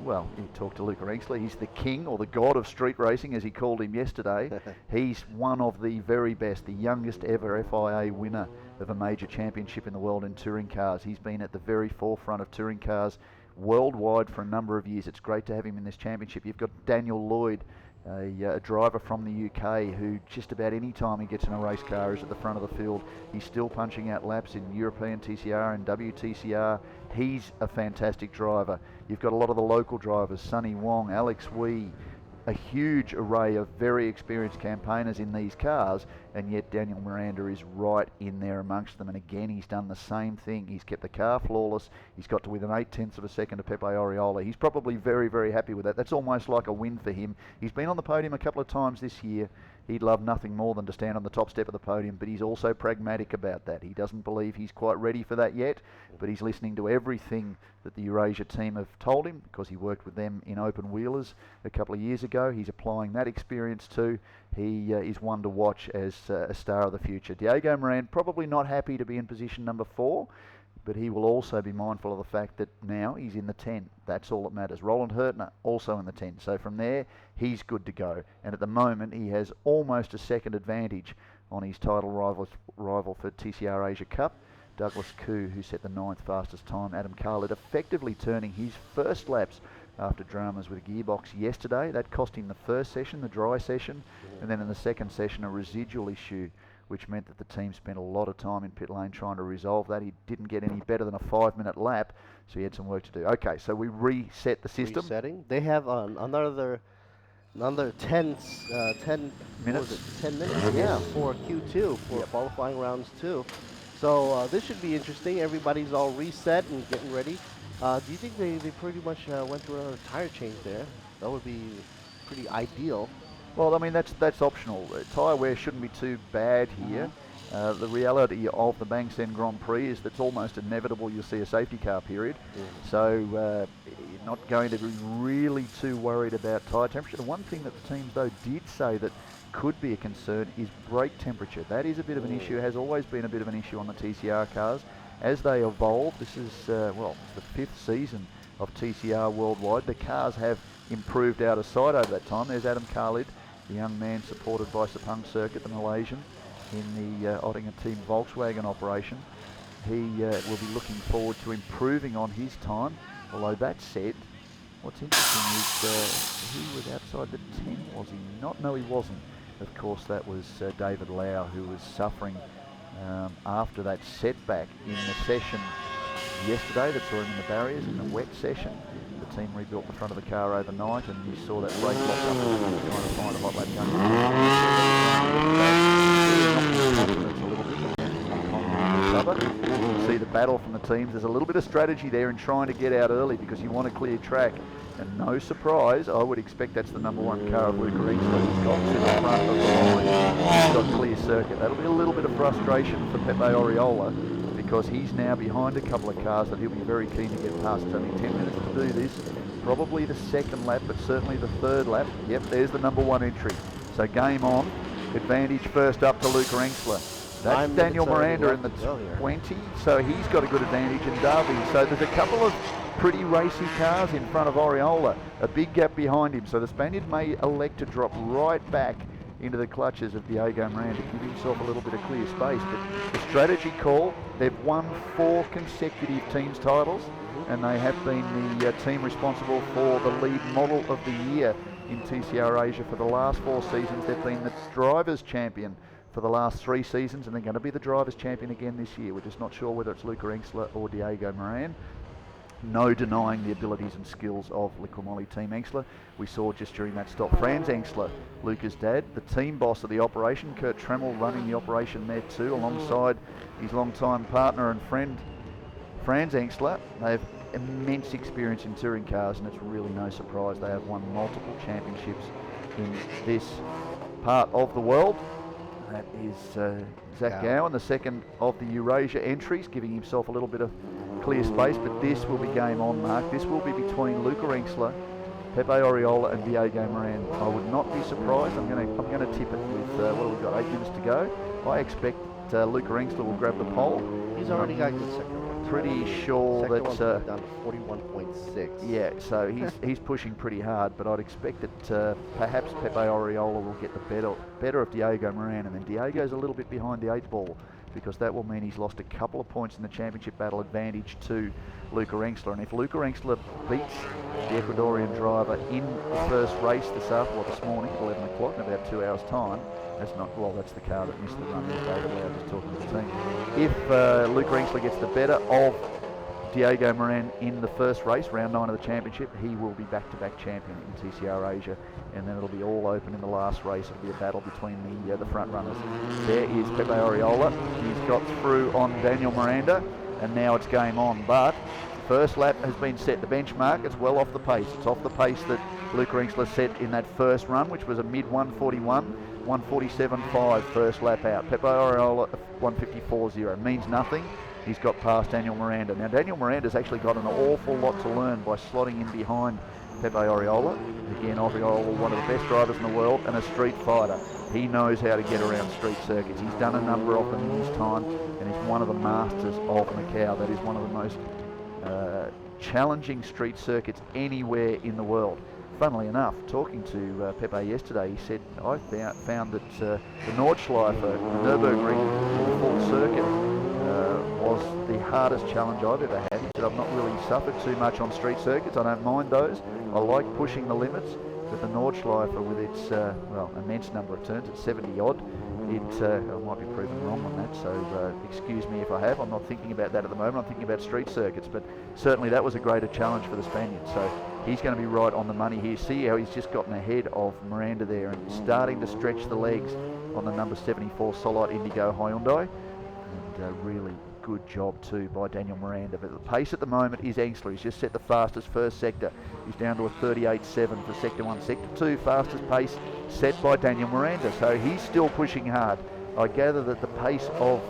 C: well, you talk to Luca Angstler, he's the king or the god of street racing, as he called him yesterday. He's one of the very best, the youngest ever FIA winner of a major championship in the world in touring cars. He's been at the very forefront of touring cars worldwide for a number of years. It's great to have him in this championship. You've got Daniel Lloyd, a driver from the UK who just about any time he gets in a race car is at the front of the field. He's still punching out laps in European TCR and WTCR. He's a fantastic driver. You've got a lot of the local drivers, Sonny Wong, Alex Wee, a huge array of very experienced campaigners in these cars, and yet Daniel Miranda is right in there amongst them. And again, he's done the same thing. He's kept the car flawless. He's got to within 0.8 of a second of Pepe Oriola. He's probably very, very happy with that. That's almost like a win for him. He's been on the podium a couple of times this year. He'd love nothing more than to stand on the top step of the podium, but he's also pragmatic about that. He doesn't believe he's quite ready for that yet, but he's listening to everything that the Eurasia team have told him, because he worked with them in open wheelers a couple of years ago. He's applying that experience too. He is one to watch as a star of the future. Diego Moran probably not happy to be in position number 4, but he will also be mindful of the fact that now he's in the 10. That's all that matters. Roland Hurtner also in the 10. So from there, he's good to go. And at the moment, he has almost a second advantage on his title rival for TCR Asia Cup, Douglas Koo, who set the 9th fastest time. Adam Khalid effectively turning his first laps after dramas with a gearbox yesterday. That cost him the first session, the dry session, and then in the second session, a residual issue, which meant that the team spent a lot of time in pit lane trying to resolve that. He didn't get any better than a 5-minute lap, so he had some work to do. Okay, so we reset the system.
B: Resetting. They have another 10 minutes. 10 minutes, yeah, for Q2 for qualifying rounds 2. So this should be interesting. Everybody's all reset and getting ready. Do you think they pretty much went through another tire change there? That would be pretty ideal.
C: Well, I mean, that's optional. Tyre wear shouldn't be too bad here. The reality of the Bangsaen Grand Prix is that it's almost inevitable you'll see a safety car period. So you're not going to be really too worried about tyre temperature. The one thing that the teams, though, did say that could be a concern is brake temperature. That is a bit of an issue, has always been a bit of an issue on the TCR cars. As they evolve, this is, it's the 5th season of TCR worldwide. The cars have improved out of sight over that time. There's Adam Khalid, the young man supported by Sepang Circuit, the Malaysian, in the Oettinger Team Volkswagen operation. He will be looking forward to improving on his time. Although that said, what's interesting is he was outside the 10, was he not? No, he wasn't. Of course, that was David Lau, who was suffering after that setback in the session yesterday that saw him in the barriers in the wet session. The team rebuilt the front of the car overnight, and you saw that brake lock up and trying to find a hot lap gun. You can see the battle from the teams. There's a little bit of strategy there in trying to get out early because you want a clear track. And no surprise, I would expect that's the number 1 car of Luca Ringsler. He's got to the front of the line. He's got clear circuit. That'll be a little bit of frustration for Pepe Oriola because he's now behind a couple of cars that he'll be very keen to get past. It's only 10 minutes to do this. Probably the second lap, but certainly the third lap. Yep, there's the number 1 entry. So game on. Advantage first up to Luca Ringsler. That's Daniel Miranda in the 20, so he's got a good advantage in Derby. So there's a couple of pretty racy cars in front of Oriola, a big gap behind him. So the Spaniard may elect to drop right back into the clutches of Diego Moran to give himself a little bit of clear space. But the strategy call, they've won 4 consecutive teams titles, and they have been the team responsible for the lead model of the year in TCR Asia for the last 4 seasons. They've been the drivers' champion for the last 3 seasons, and they're going to be the drivers' champion again this year. We're just not sure whether it's Luca Engsler or Diego Moran. No denying the abilities and skills of Liqui Team Engsler. We saw just during that stop Franz Engsler, Luca's dad, the team boss of the operation, Kurt Tremmel, running the operation there too, alongside his longtime partner and friend, Franz Engsler. They have immense experience in touring cars, and it's really no surprise they have won multiple championships in this part of the world. That is Zach Gowan, the second of the Eurasia entries, giving himself a little bit of clear space, but this will be game on, Mark. This will be between Luca Engsler, Pepe Oriola and Diego Moran. I would not be surprised. I'm going to tip it with, what have we got, 8 minutes to go. I expect Luca Engsler will grab the pole.
B: He's already got good second.
C: Pretty sure that's
B: down to 41.6.
C: Yeah, so he's pushing pretty hard, but I'd expect that perhaps Pepe Oriola will get the better of Diego Moran, and then Diego's a little bit behind the 8 ball. because that will mean he's lost a couple of points in the championship battle advantage to Luca Engstler. And if Luca Engstler beats the Ecuadorian driver in the first race this morning at 11 o'clock in about 2 hours' time, that's the car that missed the run there, David Lau just talking to the team. If Luca Engstler gets the better of Diego Moran in the first race, round 9 of the championship, he will be back-to-back champion in TCR Asia, and then it'll be all open in the last race. It'll be a battle between the front runners. There is Pepe Oriola. He's got through on Daniel Miranda, and now it's game on. But first lap has been set. The benchmark, it's well off the pace. It's off the pace that Luca Engstler set in that first run, which was a mid 141, 147.5 first lap out. Pepe Oriola 154.0 means nothing. He's got past Daniel Miranda. Now Daniel Miranda's actually got an awful lot to learn by slotting in behind Pepe Oriola. Again, Oriola, one of the best drivers in the world and a street fighter. He knows how to get around street circuits. He's done a number of them in his time, and he's one of the masters of Macau. That is one of the most challenging street circuits anywhere in the world. Funnily enough, talking to Pepe yesterday, he said, I found that the Nordschleife, the Nürburgring full circuit, was the hardest challenge I've ever had. He said, I've not really suffered too much on street circuits. I don't mind those. I like pushing the limits, but the Nordschleife with its immense number of turns, at 70 odd, I might be proven wrong on that, so excuse me if I have. I'm not thinking about that at the moment. I'm thinking about street circuits, but certainly that was a greater challenge for the Spaniard. So he's going to be right on the money here. See how he's just gotten ahead of Miranda there and starting to stretch the legs on the number 74 Solite Indigo Hyundai. And really good job too by Daniel Miranda. But the pace at the moment is Engstler. He's just set the fastest first sector. He's down to a 38.7 for Sector 1. Sector 2, fastest pace set by Daniel Miranda. So he's still pushing hard. I gather that the pace of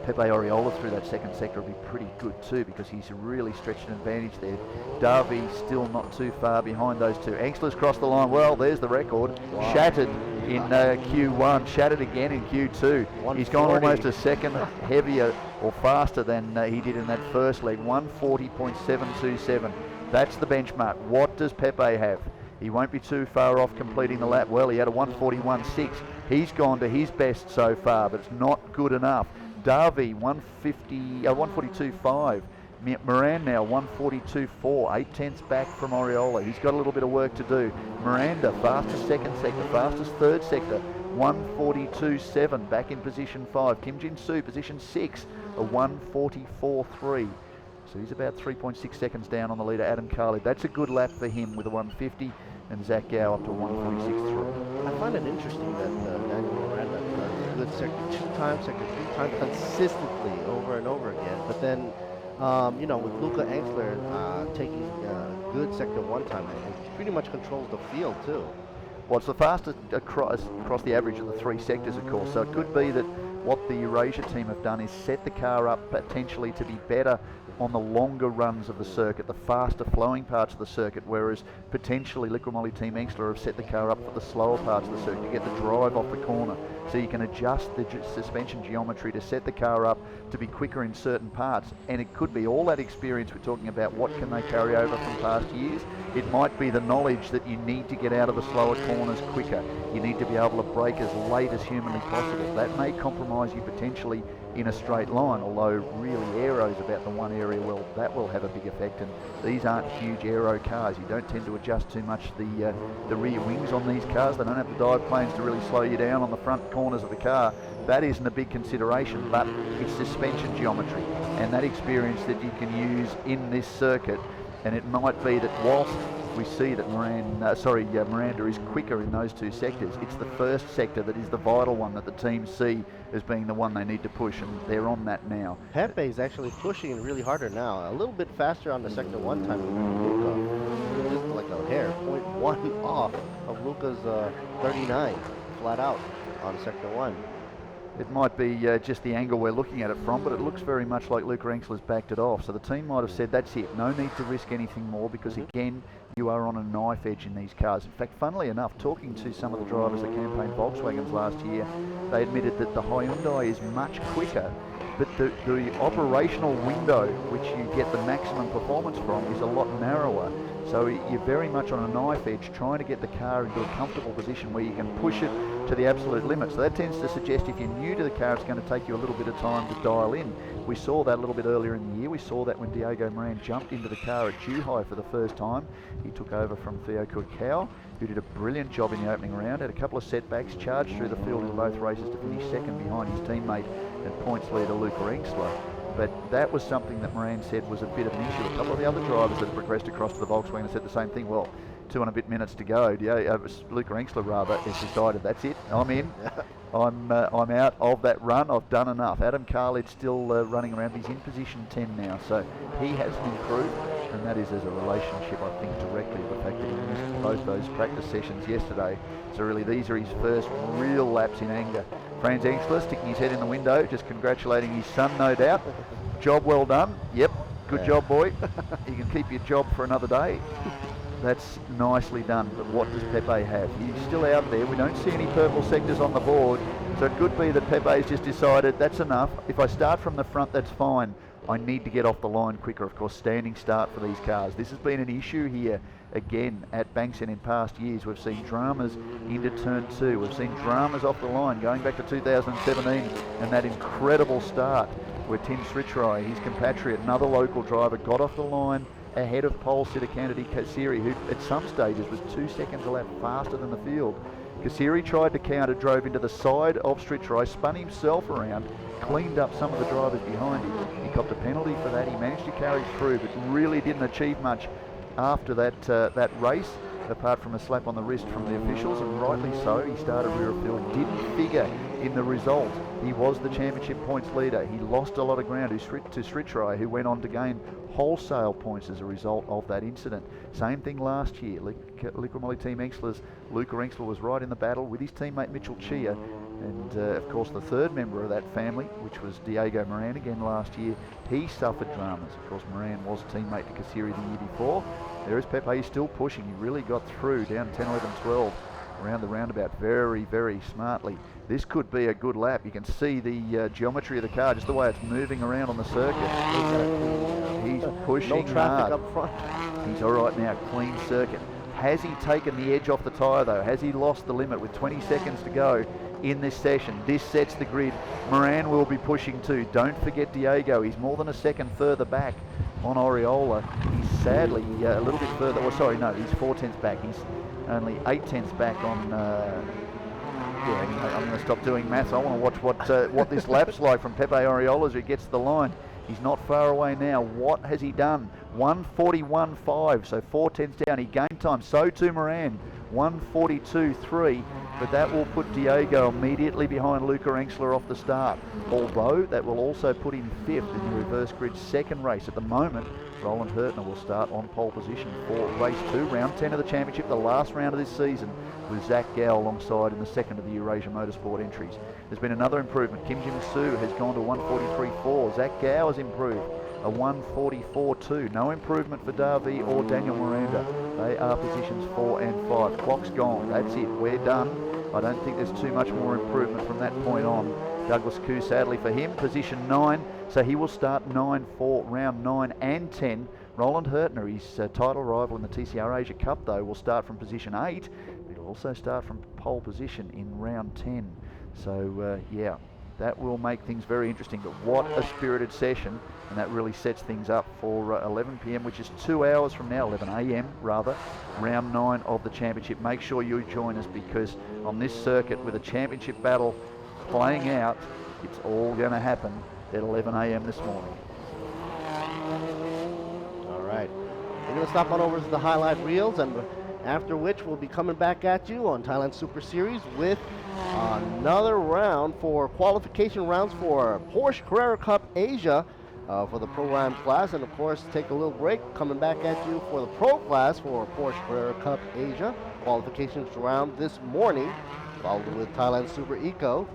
C: Pepe Oriola through that second sector will be pretty good too, because he's really stretched an advantage there. Darby still not too far behind those two. Engstler's crossed the line. Well, there's the record. Wow. Shattered in Q1, shattered again in Q2. He's gone almost a second heavier or faster than he did in that first leg. 140.727. That's the benchmark. What does Pepe have? He won't be too far off completing the lap. Well, he had a 141.6. He's gone to his best so far, but it's not good enough. Darby 142.5. Moran now 142.4, 8 tenths back from Oriola. He's got a little bit of work to do. Miranda, fastest second sector, fastest third sector, 142.7, back in position 5. Kim Jin-soo, position 6, a 144.3. So he's about 3.6 seconds down on the leader, Adam Khalid. That's a good lap for him with a 150, and Zach Gow up to 146.3.
B: I find it interesting that Daniel Miranda does a good sector 2 times, sector 3 times consistently over and over again. But then, with Luca Engstler taking good sector 1 time, and pretty much controls the field too.
C: Well, it's the fastest across the average of the 3 sectors, of course. So it could be that what the Eurasia team have done is set the car up potentially to be better on the longer runs of the circuit, the faster flowing parts of the circuit, whereas potentially Liqui Moly Team Engstler have set the car up for the slower parts of the circuit to get the drive off the corner, so you can adjust the suspension geometry to set the car up to be quicker in certain parts. And it could be all that experience we're talking about. What can they carry over from past years? It might be the knowledge that you need to get out of the slower corners quicker. You need to be able to brake as late as humanly possible. That may compromise you potentially in a straight line, although really aero's about the one area well that will have a big effect, and these aren't huge aero cars. You don't tend to adjust too much the rear wings on these cars. They don't have the dive planes to really slow you down on the front corners of the car. That isn't a big consideration, but it's suspension geometry and that experience that you can use in this circuit. And it might be that whilst we see that Miranda is quicker in those 2 sectors, it's the first sector that is the vital one that the teams see as being the one they need to push, and they're on that now.
B: Pepe is actually pushing really harder now, a little bit faster on the sector 1 time than Luca. Just like a hair, 0.1 off of Luca's 39, flat out on sector 1.
C: It might be just the angle we're looking at it from, but it looks very much like Luca Engstler's backed it off. So the team might have said, that's it, no need to risk anything more, because again, you are on a knife edge in these cars. In fact, funnily enough, talking to some of the drivers that campaigned Volkswagens last year, they admitted that the Hyundai is much quicker but the operational window which you get the maximum performance from is a lot narrower. So you're very much on a knife edge trying to get the car into a comfortable position where you can push it to the absolute limit. So that tends to suggest if you're new to the car, it's going to take you a little bit of time to dial in. We saw that a little bit earlier in the year. We saw that when Diego Moran jumped into the car at Zhuhai for the first time. He took over from Theo Kurkau, who did a brilliant job in the opening round, had a couple of setbacks, charged through the field in both races to finish second behind his teammate and points leader Luca Engstler. But that was something that Moran said was a bit of an issue. A couple of the other drivers that progressed across to the Volkswagen said the same thing. Well, 2 and a bit minutes to go. Luca Engstler rather has decided that's it. I'm in. I'm out of that run. I've done enough. Adam Carled's still running around. He's in position 10 now, so he hasn't improved, and that is as a relationship, I think, directly to the fact that he missed both those practice sessions yesterday. So really, these are his first real laps in anger. Franz Engstler sticking his head in the window, just congratulating his son, no doubt. Job well done. Yep, good job, boy. You can keep your job for another day. That's nicely done, but what does Pepe have? He's still out there. We don't see any purple sectors on the board, so it could be that Pepe's just decided that's enough. If I start from the front, that's fine. I need to get off the line quicker. Of course, standing start for these cars. This has been an issue here again at Bangsaen in past years. We've seen dramas into turn 2. We've seen dramas off the line going back to 2017 and that incredible start where Tim Srichrai, his compatriot, another local driver, got off the line ahead of pole sitter Kennedy Kasiri, who at some stages was 2 seconds a lap faster than the field. Kasiri tried to counter, drove into the side of Srichrai, spun himself around, cleaned up some of the drivers behind him. He copped a penalty for that. He managed to carry through, but really didn't achieve much after that race, apart from a slap on the wrist from the officials, and rightly so. He started rear of field, didn't figure in the result. He was the championship points leader. He lost a lot of ground to Srichrai, who went on to gain wholesale points as a result of that incident. Same thing last year. Liqui Team Engstler's Luca Engstler was right in the battle with his teammate Mitchell Chia, and of course the third member of that family, which was Diego Moran again last year, he suffered dramas. Of course, Moran was a teammate to Kasiri the year before. There is Pepe, he's still pushing. He really got through down 10, 11, 12 around the roundabout very, very smartly. This could be a good lap. You can see the geometry of the car, just the way it's moving around on the circuit. He's pushing
B: no traffic
C: hard.
B: up front.
C: He's all right now, clean circuit. Has he taken the edge off the tyre though? Has he lost the limit with 20 seconds to go in this session? This sets the grid. Moran will be pushing too. Don't forget Diego. He's more than a second further back on Oriola. He's sadly a little bit further. Oh, sorry, no, he's 4 tenths back. He's only 8 tenths back on. I'm going to stop doing maths. I want to watch what this lap's like from Pepe Oriola as he gets to the line. He's not far away now. What has he done? 1:41.5, so 4 tenths down. He gained time. So too Moran. 1:42.3, but that will put Diego immediately behind Luca Engstler off the start. Although that will also put him 5th in the reverse grid second race. At the moment, Roland Hurtner will start on pole position for race 2, round 10 of the championship, the last round of this season, with Zach Gow alongside in the second of the Eurasia Motorsport entries. There's been another improvement. Kim Jim-Soo has gone to 1:43.4. Zach Gow has improved, a 1:44.2. No improvement for Davi or Daniel Miranda. They are positions 4 and 5. Clock's gone. That's it. We're done. I don't think there's too much more improvement from that point on. Douglas Koo, sadly for him, position 9. So he will start 9 for round 9 and 10. Roland Hurtner, his title rival in the TCR Asia Cup, though, will start from position 8. He'll also start from pole position in round 10. So, yeah, that will make things very interesting. But what a spirited session, and that really sets things up for 11 p.m, which is 2 hours from now, 11 a.m. rather, round 9 of the championship. Make sure you join us, because on this circuit with a championship battle playing out, it's all going to happen at 11 a.m. this morning.
B: All right. We're going to stop on over to the highlight reels, and after which we'll be coming back at you on Thailand Super Series with another round for qualification rounds for Porsche Carrera Cup Asia for the Pro-Am class, and of course take a little break, coming back at you for the Pro class for Porsche Carrera Cup Asia qualifications round this morning, followed with Thailand Super Eco.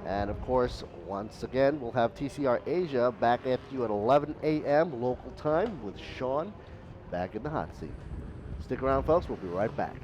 B: And of course, once again, we'll have TCR Asia back at you at 11 a.m. local time with Sean back in the hot seat. Stick around, folks. We'll be right back.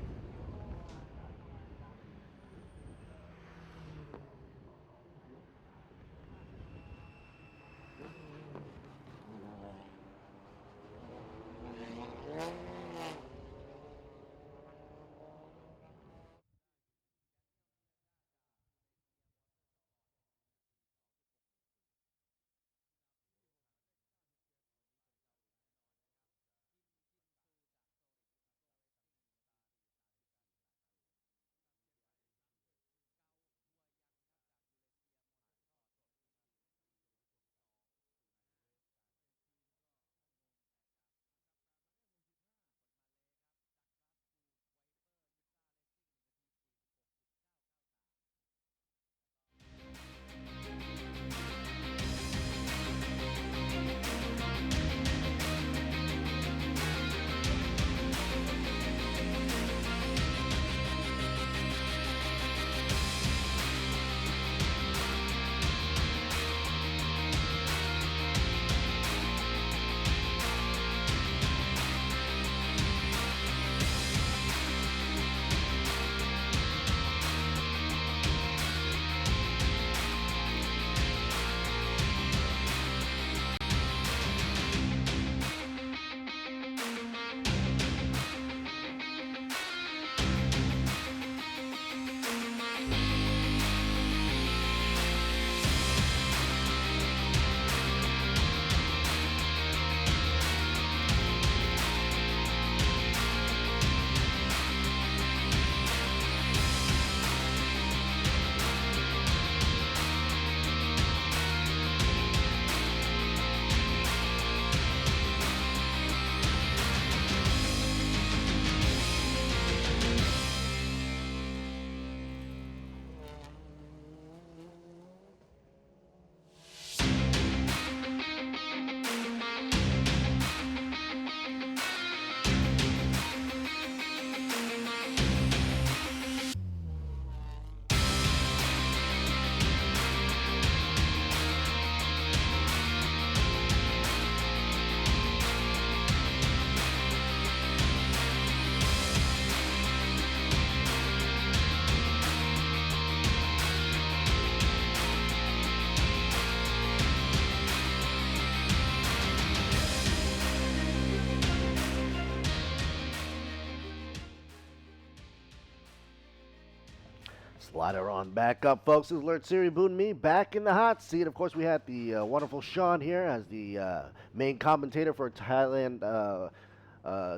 B: Slider on back up, folks. This is Alert Siri Boon Me back in the hot seat. Of course, we had the wonderful Sean here as the main commentator for Thailand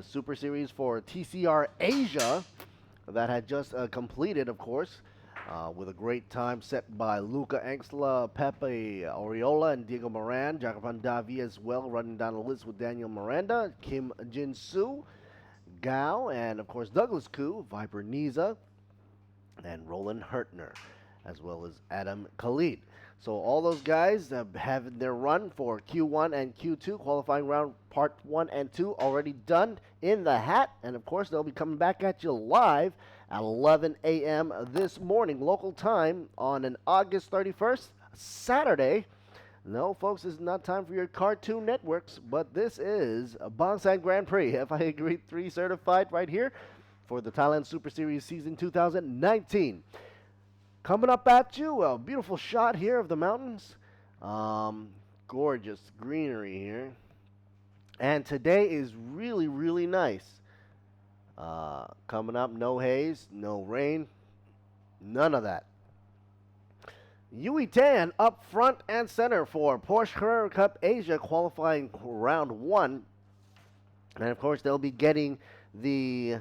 B: Super Series for TCR Asia that had just completed, of course, with a great time set by Luca Angstla, Pepe Oriola, and Diego Moran. Jagapan Davi as well, running down the list with Daniel Miranda, Kim Jin-soo, Gao, and of course Douglas Koo, Viper Niza, and Roland Hertner, as well as Adam Khalid. So all those guys have their run for Q1 and Q2 qualifying round part 1 and 2 already done in the hat, and of course they'll be coming back at you live at 11 a.m. this morning local time on an August 31st Saturday. No, folks, this is not time for your Cartoon Networks, but this is a Bangsaen Grand Prix, FIA Grade 3 certified right here for the Thailand Super Series season 2019. Coming up at you, a beautiful shot here of the mountains. Gorgeous greenery here. And today is really, really nice. Coming up, no haze, no rain, none of that. Yui Tan up front and center for Porsche Carrera Cup Asia qualifying round 1. And of course, they'll be getting the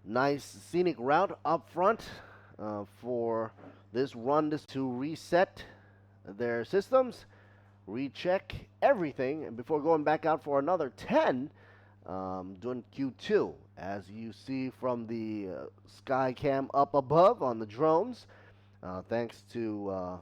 B: nice scenic route up front for this run, this to reset their systems, recheck everything, and before going back out for another 10 doing Q2. As you see from the sky cam up above on the drones, thanks to